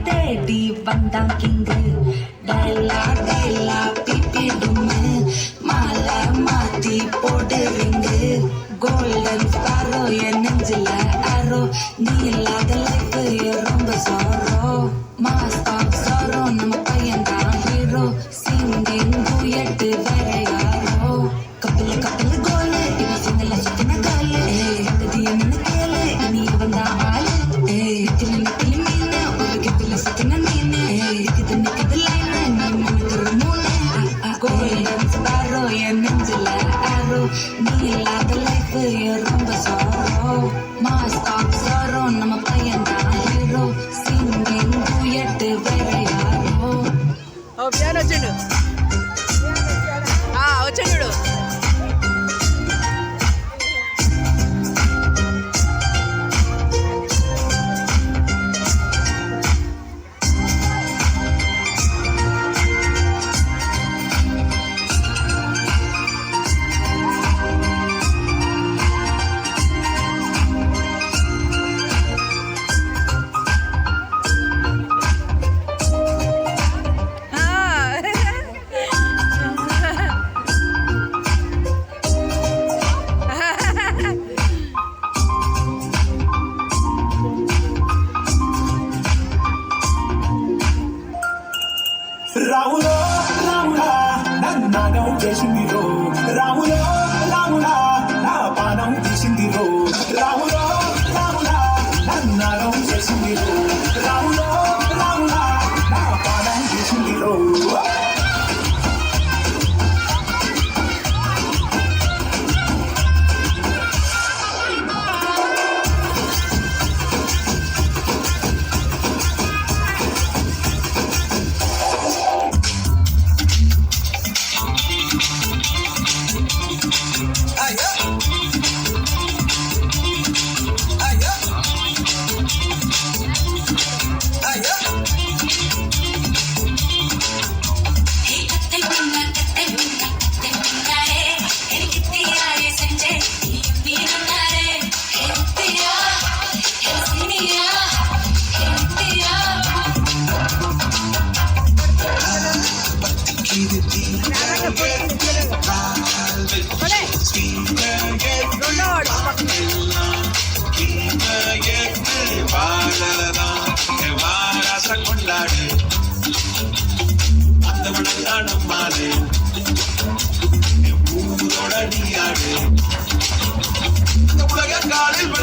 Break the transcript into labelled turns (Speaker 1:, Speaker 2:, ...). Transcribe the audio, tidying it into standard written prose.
Speaker 1: தேடி வந்தான் கிங்கு டைலா டைலா பிபிடுமே மாலை மாத்தி போடுறீங்க கோல்டன் ஸ்பாரோ என் நெஞ்சில ஆரோ நீ இல்லாத லைஃப் ரொம்ப சாரோ மாஸ்டர் சாரோ நம்ம பையன் தான் ஹீரோ சிங்கிங் டூயட் வேற யாரோ கப்பல் கப்பல் கோலு இவன் சிங்கல சுத்தின காலு இது என்னன்னு கேளு இனி இவன் தான் ஆளு கிளி கிளி மீனு ஒரு கிப்பில சுத்தின மீனு இது நிக்குது லைனு நீ மனுக்குற மூணு கோல்டன் ஸ்பாரோ என் நெஞ்சில ஆரோ நீ இல்லாத லைஃப் ரொம்ப சாரோ மாஸ்டர் சாரோ நம்ம பையன் தான் ஹீரோ சிங்கிங் டூயட் வேற யாரோ
Speaker 2: piano వచ్చాడు వచ్చాడు
Speaker 3: రాములో రాములా నన్ను చేసిందిరో రాములో రాములా నా పానం తీసిందిరో రాములో రాములా నన్ను చేసిందిరో రాములో రాములా నా పానం తీసిందిరో கொண்டாடு அந்த மனதான மாறு ஊரோட நீயாடு உலக காலில்